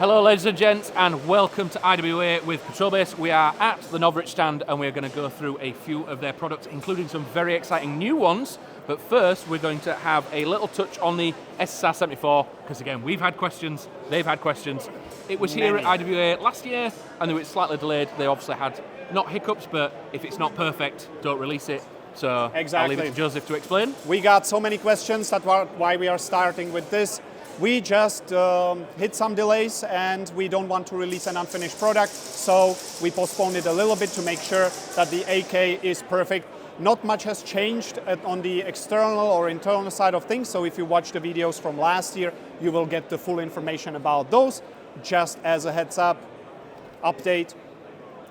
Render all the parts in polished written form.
Hello ladies and gents, and welcome to IWA with Patrol Base. We are at the Novritsch stand and we're going to go through a few of their products, including some very exciting new ones. But first we're going to have a little touch on the SSR 74, because again, we've had questions, they've had questions. It was here at IWA last year and it was slightly delayed. They obviously had not hiccups, but if it's not perfect, don't release it. So I'll leave it to Joseph to explain. We got so many questions, that's why we are starting with this. We just hit some delays and we don't want to release an unfinished product, so we postponed it a little bit to make sure that the AK is perfect. Not much has changed on the external or internal side of things, so if you watch the videos from last year, you will get the full information about those. Just as a heads up, update,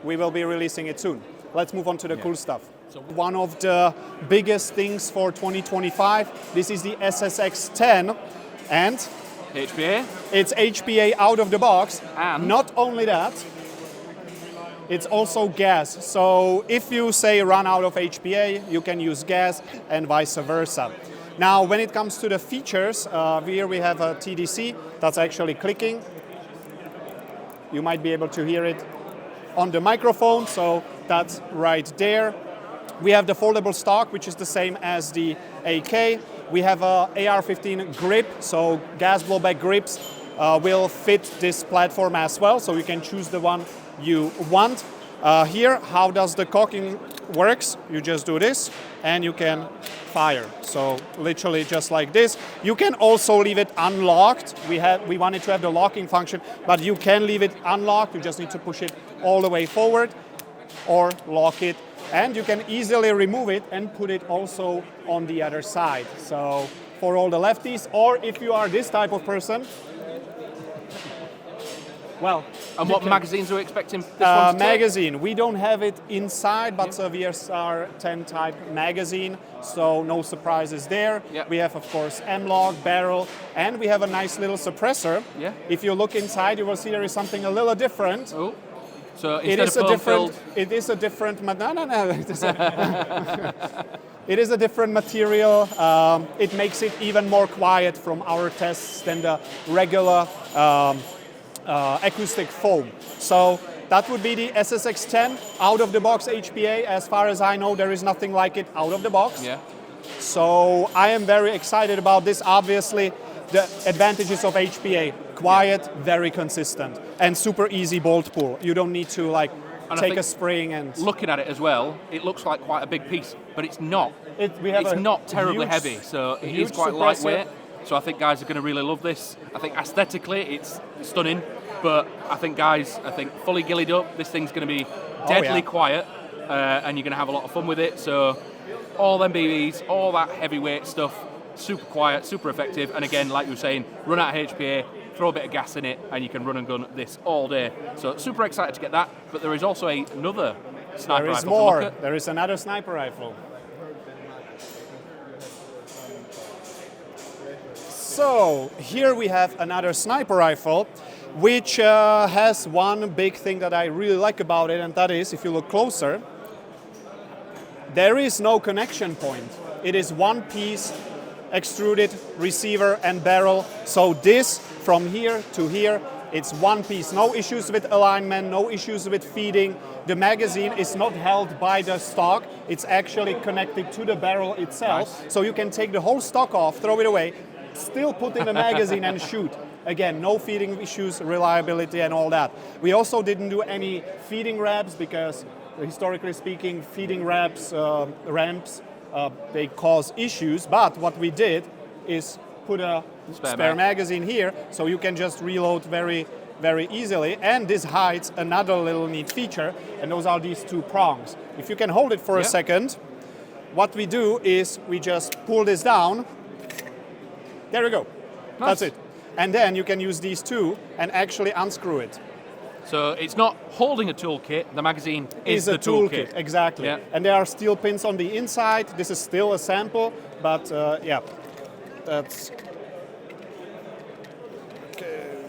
we will be releasing it soon. Let's move on to the cool stuff. So one of the biggest things for 2025, this is the SSX 10. And HPA. It's HPA out of the box. And not only that, it's also gas. So if you say run out of HPA, you can use gas and vice versa. Now, when it comes to the features, here we have a TDC that's actually clicking. You might be able to hear it on the microphone, so that's right there. We have the foldable stock, which is the same as the AK. We have a AR-15 grip, so gas blowback grips will fit this platform as well, so you can choose the one you want. Here, how does the cocking works? You just do this and you can fire. So literally just like this. You can also leave it unlocked. We wanted to have the locking function, but you can leave it unlocked. You just need to push it all the way forward or lock it. And you can easily remove it and put it also on the other side. So for all the lefties, or if you are this type of person, well. And what magazines are we expecting this one to magazine, take? We don't have it inside, but it's a VSR 10 type magazine, so no surprises there. Yep. We have, of course, M-Log, barrel, and we have a nice little suppressor. Yeah. If you look inside, you will see there is something a little different. Oh. So it is It is a different. It is a different material. It makes it even more quiet from our tests than the regular acoustic foam. So that would be the SSX 10 out of the box HPA. As far as I know, there is nothing like it out of the box. Yeah. So I am very excited about this. Obviously, the advantages of HPA. Quiet, very consistent, and super easy bolt pull. You don't need to take a spring and... Looking at it as well, it looks like quite a big piece, but it's not. It's not terribly heavy, so it is quite lightweight. So I think guys are going to really love this. I think aesthetically it's stunning, but I think guys, fully gillied up, this thing's going to be deadly quiet, and you're going to have a lot of fun with it. So all them BBs, all that heavyweight stuff, super quiet, super effective, and again, like you were saying, run out of HPA, throw a bit of gas in it, and you can run and gun this all day. So super excited to get that, but there is also another sniper rifle. There is more. There is another sniper rifle. So here we have another sniper rifle, which has one big thing that I really like about it, and that is, if you look closer, there is no connection point. It is one piece, extruded receiver and barrel. So this from here to here, it's one piece. No issues with alignment, no issues with feeding. The magazine is not held by the stock. It's actually connected to the barrel itself. Nice. So you can take the whole stock off, throw it away, still put in the magazine and shoot. Again, no feeding issues, reliability and all that. We also didn't do any feeding wraps because historically speaking, feeding wraps, ramps, they cause issues, but what we did is put a spare magazine here, so you can just reload very, very easily. And this hides another little neat feature, and those are these two prongs. If you can hold it for a second, what we do is we just pull this down. There we go. Nice. That's it. And then you can use these two and actually unscrew it. So it's not holding a toolkit, the magazine is the toolkit. Exactly. Yeah. And there are steel pins on the inside. This is still a sample, but yeah, that's... Okay.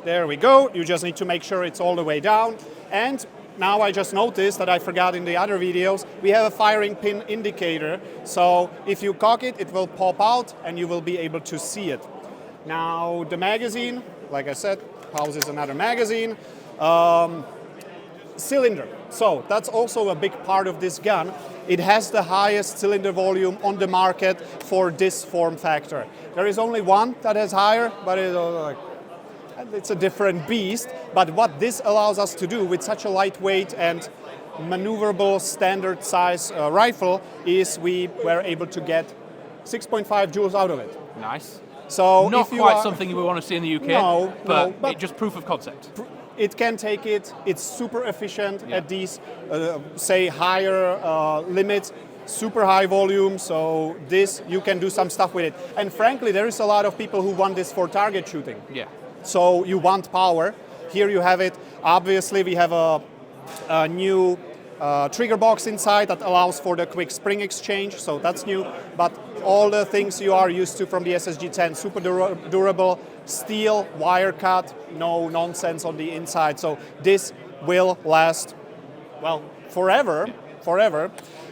There we go. You just need to make sure it's all the way down. And now I just noticed that I forgot in the other videos, we have a firing pin indicator. So if you cock it, it will pop out and you will be able to see it. Now the magazine, like I said, houses another magazine. Cylinder. So that's also a big part of this gun. It has the highest cylinder volume on the market for this form factor. There is only one that has higher, but it's a different beast. But what this allows us to do with such a lightweight and maneuverable standard size rifle is we were able to get 6.5 joules out of it. Nice. So not quite something you would want to see in the UK, but it's just proof of concept. It can take it. It's super efficient at these, say, higher limits, super high volume. So this, you can do some stuff with it. And frankly, there is a lot of people who want this for target shooting. Yeah. So you want power. Here you have it. Obviously, we have a new trigger box inside that allows for the quick spring exchange. So that's new. But all the things you are used to from the SSG-10, super durable, steel, wire cut, no nonsense on the inside. So this will last, well, forever.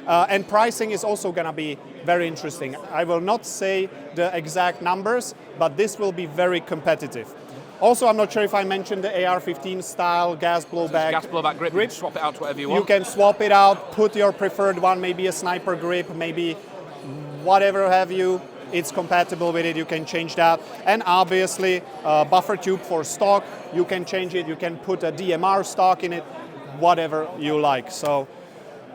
And pricing is also going to be very interesting. I will not say the exact numbers, but this will be very competitive. Also, I'm not sure if I mentioned the AR-15 style gas blowback. Gas blowback grip. You can swap it out to whatever you want. You can swap it out, put your preferred one, maybe a sniper grip, maybe whatever have you. It's compatible with it, you can change that. And obviously, buffer tube for stock, you can change it, you can put a DMR stock in it, whatever you like. So,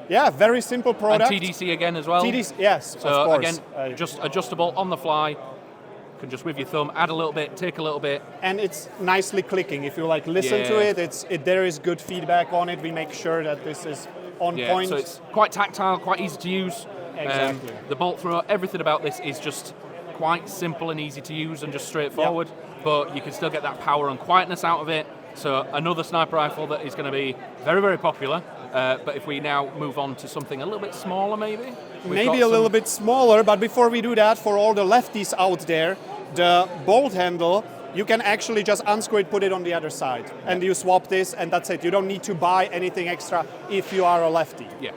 yeah, very simple product. And TDC again as well? TDC, yes, so of course. Again, just adjustable on the fly. You can just with your thumb add a little bit, take a little bit. And it's nicely clicking. If you listen to it, there is good feedback on it. We make sure that this is on point. So it's quite tactile, quite easy to use. Exactly. The bolt thrower, everything about this is just quite simple and easy to use and just straightforward. Yep. But you can still get that power and quietness out of it. So another sniper rifle that is going to be very, very popular. But if we now move on to something a little bit smaller, maybe? Maybe a little bit smaller, but before we do that, for all the lefties out there, the bolt handle, you can actually just unscrew it, put it on the other side. And you swap this, and that's it. You don't need to buy anything extra if you are a lefty. Yeah.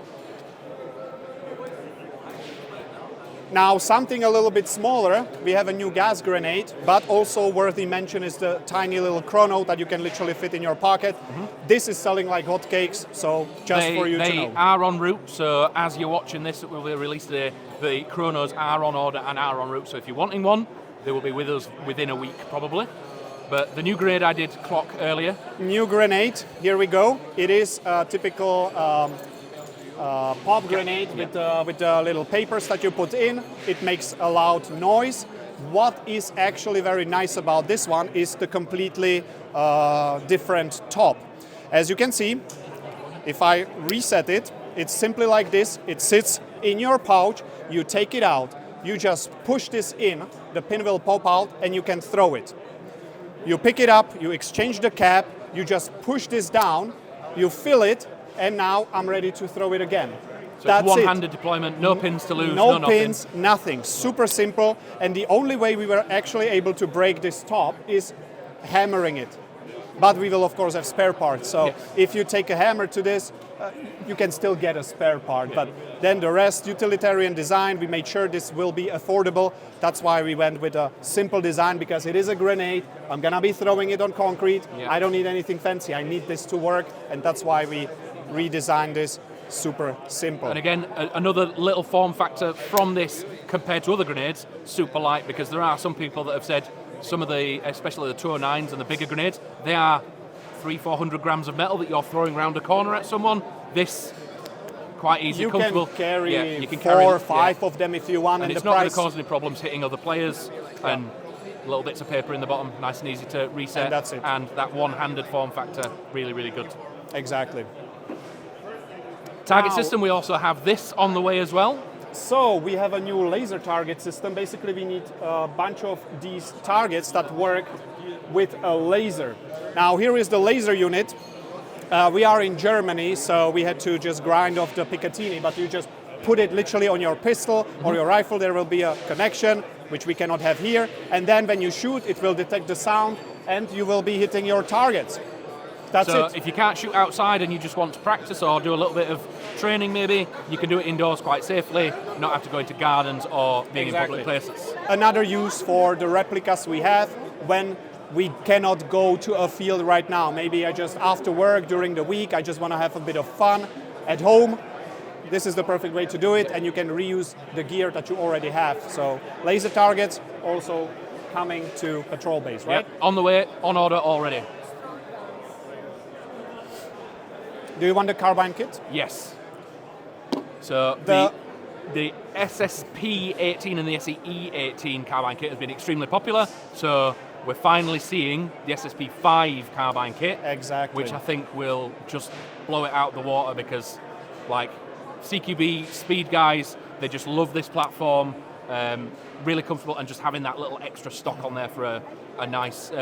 Now, something a little bit smaller, we have a new gas grenade, but also worthy mention is the tiny little chrono that you can literally fit in your pocket. Mm-hmm. This is selling like hotcakes, so just for you to know. They are en route, so as you're watching this, it will be released today. The chronos are on order and are en route, so if you're wanting one, they will be with us within a week, probably. But the new grenade I did clock earlier. New grenade, here we go. It is a typical pop grenade with the little papers that you put in. It makes a loud noise. What is actually very nice about this one is the completely different top. As you can see, if I reset it, it's simply like this. It sits in your pouch, you take it out, you just push this in, the pin will pop out and you can throw it. You pick it up, you exchange the cap, you just push this down, you fill it, and now I'm ready to throw it again. So that's it's one-handed deployment, no pins to lose, no pins, nothing. Super simple, and the only way we were actually able to break this top is hammering it. But we will of course have spare parts, so if you take a hammer to this, you can still get a spare part. But then the rest, utilitarian design, we made sure this will be affordable. That's why we went with a simple design, because it is a grenade. I'm gonna be throwing it on concrete. I don't need anything fancy, I need this to work, and that's why we redesigned this. Super simple. And again, another little form factor from this compared to other grenades, super light, because there are some people that have said some of the, especially the 209s and the bigger grenades, they are 300-400 grams of metal that you're throwing around a corner at someone. This, quite easy, comfortable. Can carry you can carry 4 or 5 of them if you want. And it's not going to cause any problems hitting other players. And little bits of paper in the bottom, nice and easy to reset. And that's it. And that one-handed form factor, really, really good. Exactly. Target system, we also have this on the way as well. So we have a new laser target system. Basically, we need a bunch of these targets that work with a laser. Now, here is the laser unit. We are in Germany, so we had to just grind off the Picatinny, but you just put it literally on your pistol or your rifle. There will be a connection, which we cannot have here. And then when you shoot, it will detect the sound, and you will be hitting your targets. That's so it. If you can't shoot outside and you just want to practice or do a little bit of training maybe, you can do it indoors quite safely, not have to go into gardens or being in public places. Another use for the replicas we have, when we cannot go to a field right now. Maybe I just after work during the week, I just want to have a bit of fun at home. This is the perfect way to do it, and you can reuse the gear that you already have. So laser targets also coming to patrol base, right? Yep. On the way, on order already. Do you want the carbine kit? Yes. So the SSP-18 and the SE-18 carbine kit has been extremely popular. So we're finally seeing the SSP-5 carbine kit. Exactly. Which I think will just blow it out the water because, like, CQB speed guys, they just love this platform. Really comfortable, and just having that little extra stock on there for a nice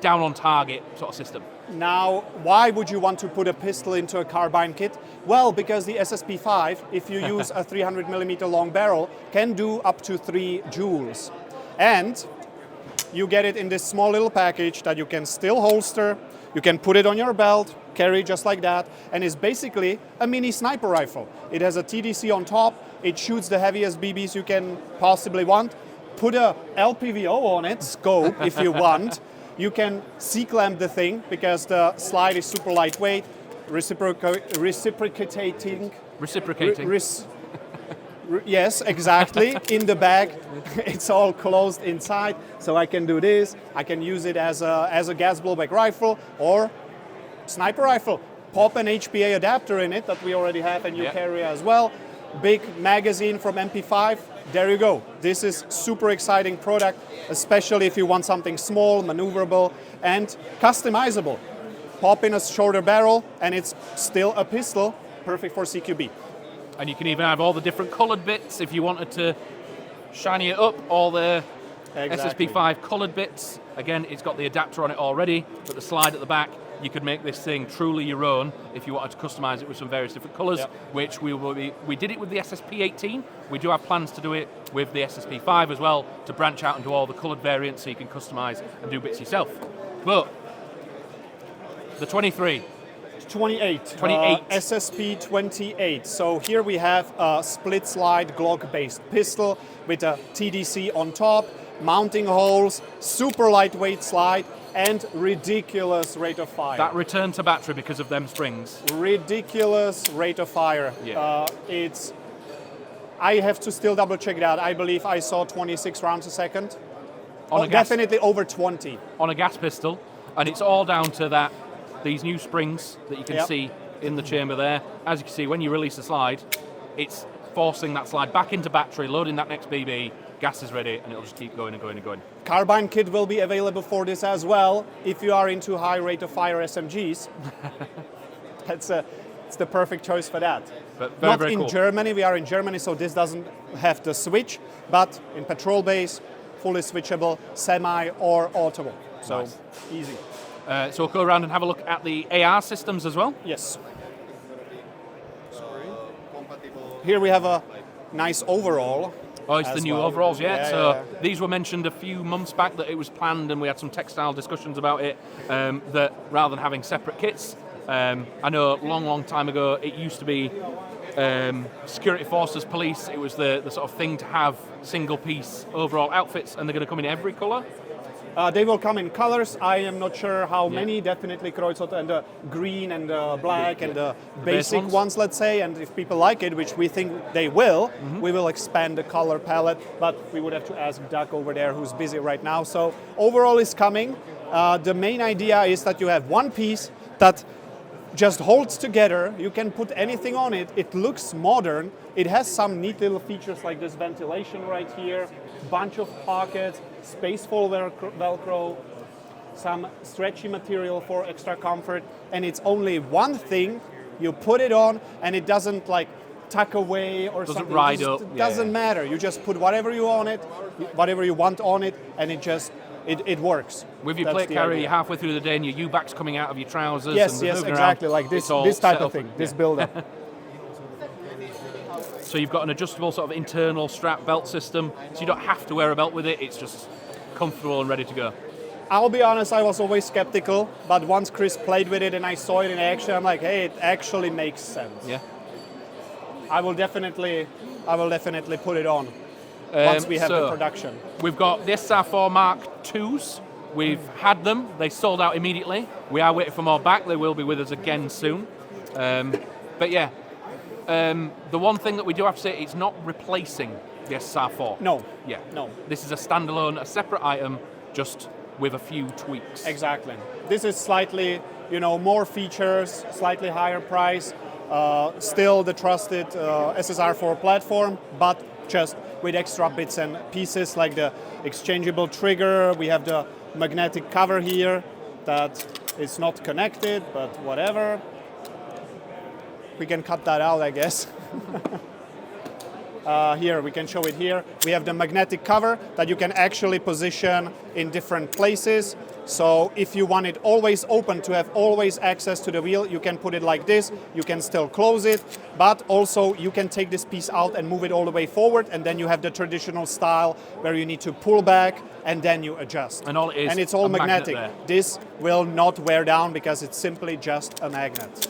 down on target sort of system. Now, why would you want to put a pistol into a carbine kit? Well, because the SSP-5, if you use a 300 millimeter long barrel, can do up to 3 joules. And you get it in this small little package that you can still holster, you can put it on your belt, carry just like that, and it's basically a mini sniper rifle. It has a TDC on top, it shoots the heaviest BBs you can possibly want. Put a LPVO on it, scope if you want. You can C-clamp the thing because the slide is super lightweight, reciprocating. Yes, exactly. In the bag, it's all closed inside, so I can do this. I can use it as a gas blowback rifle or sniper rifle. Pop an HPA adapter in it that we already have, and you carry as well. Big magazine from MP5. There you go. This is super exciting product, especially if you want something small, maneuverable, and customizable. Pop in a shorter barrel, and it's still a pistol, perfect for CQB. And you can even have all the different colored bits if you wanted to shiny it up, all the SSP-5 colored bits. Again, it's got the adapter on it already, but the slide at the back, you could make this thing truly your own if you wanted to customize it with some various different colors, which we did it with the SSP-18. We do have plans to do it with the SSP-5 as well, to branch out and do all the colored variants so you can customize and do bits yourself. But the 23. 28. SSP-28. So here we have a split slide Glock-based pistol with a TDC on top, mounting holes, super lightweight slide, and ridiculous rate of fire. That return to battery because of them springs. Ridiculous rate of fire. Yeah. I have to still double check that. I believe I saw 26 rounds a second. Definitely over 20. On a gas pistol, and it's all down to these new springs that you can see in the chamber there. As you can see, when you release the slide, it's forcing that slide back into battery, loading that next BB, gas is ready, and it'll just keep going and going and going. Carbine kit will be available for this as well, if you are into high rate of fire SMGs. It's the perfect choice for that. But Not very in cool. Germany, we are in Germany, so this doesn't have the switch, but in patrol base, fully switchable, semi or auto. So nice. Easy. So we'll go around and have a look at the AR systems as well. Yes. Here we have a nice overall. Oh, it's the new overalls, so yeah. These were mentioned a few months back that it was planned, and we had some textile discussions about it, that rather than having separate kits, I know a long time ago it used to be security forces, police, it was the sort of thing to have single piece overall outfits, and they're going to come in every colour. They will come in colors. I am not sure how many. Definitely Kreuzot and the green and the black and the basic ones, let's say. And if people like it, which we think they will, we will expand the color palette. But we would have to ask Doug over there, who's busy right now. So overall is coming. The main idea is that you have one piece that just holds together. You can put anything on it. It looks modern. It has some neat little features like this ventilation right here, bunch of pockets, spaceful Velcro, some stretchy material for extra comfort, and it's only one thing. You put it on, and it doesn't like tuck away or doesn't something. Ride it up. Doesn't matter. You just put whatever you on it, whatever you want on it, and it works. With your plate carrier, you're halfway through the day, and your U-back's coming out of your trousers. Yes, and exactly, around. like this type of thing, this build-up. So you've got an adjustable sort of internal strap belt system, so you don't have to wear a belt with it. It's just comfortable and ready to go. I'll be honest, I was always skeptical, but once Chris played with it and I saw it in action, I'm like, hey, it actually makes sense. Yeah. I will definitely put it on once we have the production. We've got the SR4 Mark IIs, We've had them. They sold out immediately. We are waiting for more back. They will be with us again soon. But yeah, the one thing that we do have to say, it's not replacing the SSR4. No. Yeah. No. This is a standalone, a separate item, just with a few tweaks. Exactly. This is slightly, more features, slightly higher price, still the trusted SSR4 platform, but just with extra bits and pieces like the exchangeable trigger. We have the magnetic cover here that is not connected, but whatever. We can cut that out, I guess. Here, we can show it here. We have the magnetic cover that you can actually position in different places. So if you want it always open to have always access to the wheel, you can put it like this. You can still close it, but also you can take this piece out and move it all the way forward, and then you have the traditional style where you need to pull back and then you adjust. And all it is, and it's all a magnetic. magnet This will not wear down because it's simply just a magnet.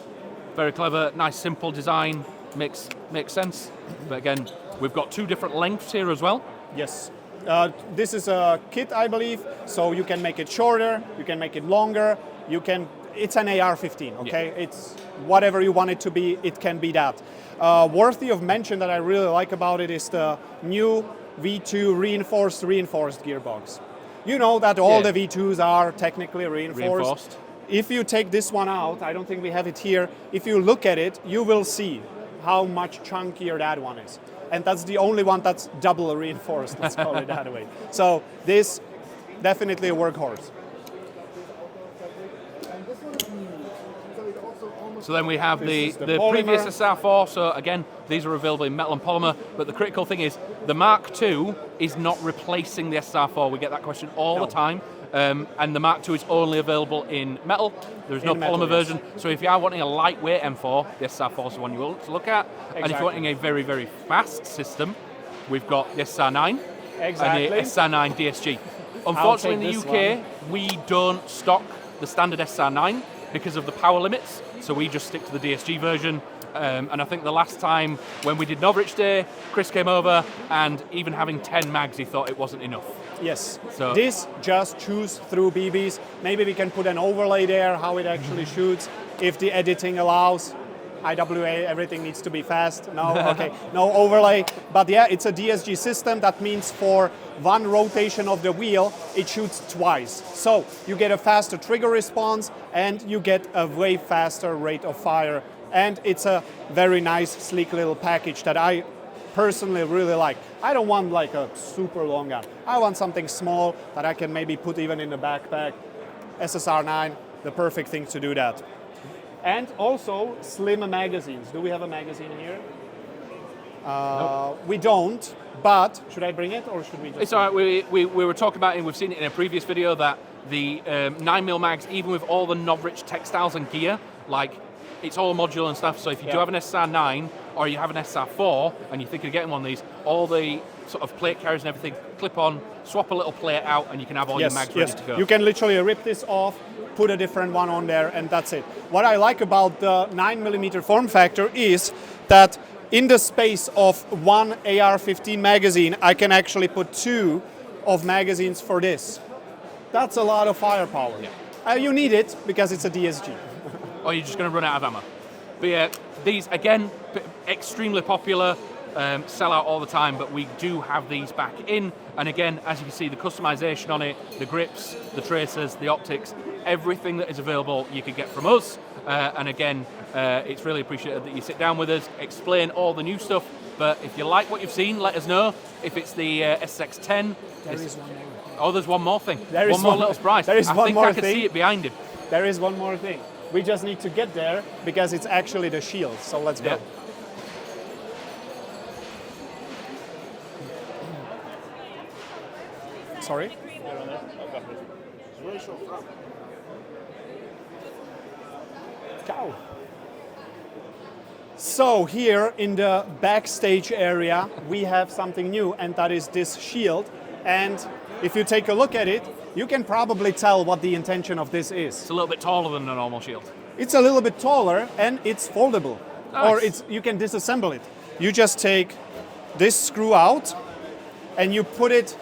Very clever, nice, simple design. Makes sense. But again, we've got two different lengths here as well. Yes. This is a kit, I believe, so you can make it shorter, you can make it longer, it's an AR-15, okay? Yeah. It's whatever you want it to be, it can be that. Worthy of mention that I really like about it is the new V2 reinforced gearbox. You know that all the V2s are technically reinforced. If you take this one out, I don't think we have it here, if you look at it, you will see how much chunkier that one is. And that's the only one that's double reinforced, let's call it that way. So this, definitely a workhorse. So then we have the previous SSR4, so again, these are available in metal and polymer, but the critical thing is the Mark II is not replacing the SSR4. We get that question all the time. And the Mark II is only available in metal. There's no polymer version. So if you are wanting a lightweight M4, the SSR4 is the one you will to look at. Exactly. And if you're wanting a very, very fast system, we've got the SSR9 and the SSR9 DSG. Unfortunately, in the UK, we don't stock the standard SSR9 because of the power limits. So we just stick to the DSG version. And I think the last time when we did Novritsch Day, Chris came over, and even having 10 mags, he thought it wasn't enough. Yes, so this just shoots through BBs. Maybe we can put an overlay there, how it actually shoots, if the editing allows. IWA, everything needs to be fast. No, okay, no overlay. But yeah, it's a DSG system. That means for one rotation of the wheel, it shoots twice. So you get a faster trigger response, and you get a way faster rate of fire. And it's a very nice, sleek little package that I personally really like. I don't want like a super long gun. I want something small that I can maybe put even in the backpack. SSR9, the perfect thing to do that. And also slim magazines. Do we have a magazine here? Nope. We don't, but should I bring it or should we just... It's all right, we were talking about it, we've seen it in a previous video, that the 9mm mags, even with all the Novritsch textiles and gear, like, it's all modular and stuff, so if you do have an SSR9 or you have an SSR4 and you're thinking of getting one of these, all the sort of plate carriers and everything, clip on, swap a little plate out, and you can have all your mags ready to go. You can literally rip this off, put a different one on there, and that's it. What I like about the 9mm form factor is that in the space of one AR-15 magazine, I can actually put two of magazines for this. That's a lot of firepower. Yeah. You need it because it's a DSG. Or you're just going to run out of ammo. But yeah, these, again, extremely popular, sell out all the time, but we do have these back in. And again, as you can see, the customization on it, the grips, the tracers, the optics, everything that is available you can get from us. And again, it's really appreciated that you sit down with us, explain all the new stuff. But if you like what you've seen, let us know. If it's the SX10. There is one more. Oh, there's one more thing. There is one more little surprise. There is one more thing. I can see it behind him. There is one more thing. We just need to get there because it's actually the shield. So let's go. Sorry? Ciao. So here in the backstage area, we have something new, and that is this shield. And if you take a look at it, you can probably tell what the intention of this is. It's a little bit taller than a normal shield. It's a little bit taller, and it's foldable. Nice. Or you can disassemble it. You just take this screw out, and you put it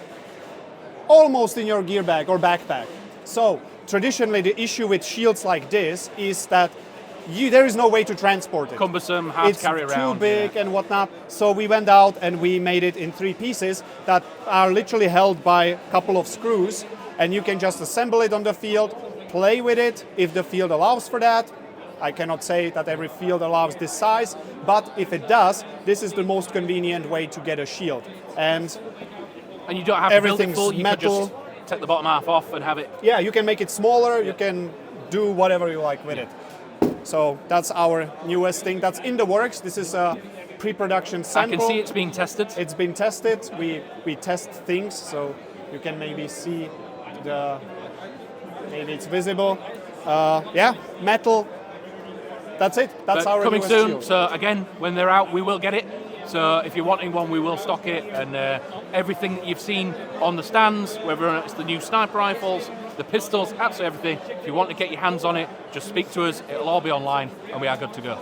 almost in your gear bag or backpack. So traditionally the issue with shields like this is that there is no way to transport it. Cumbersome, hard to carry around. It's too big and whatnot. So we went out and we made it in 3 pieces that are literally held by a couple of screws, and you can just assemble it on the field, play with it if the field allows for that. I cannot say that every field allows this size, but if it does, this is the most convenient way to get a shield. And you don't have to build it everything's full, you metal. can just take the bottom half off and have it. Yeah, you can make it smaller, you can do whatever you like with it. So that's our newest thing that's in the works. This is a pre-production sample. I can see it's being tested. It's been tested. We test things, so you can maybe see maybe it's visible. Yeah, metal. That's it. That's our coming newest soon. shield. So again, when they're out, we will get it. So if you're wanting one, we will stock it, and everything that you've seen on the stands, whether it's the new sniper rifles, the pistols, absolutely everything. If you want to get your hands on it, just speak to us. It'll all be online, and we are good to go.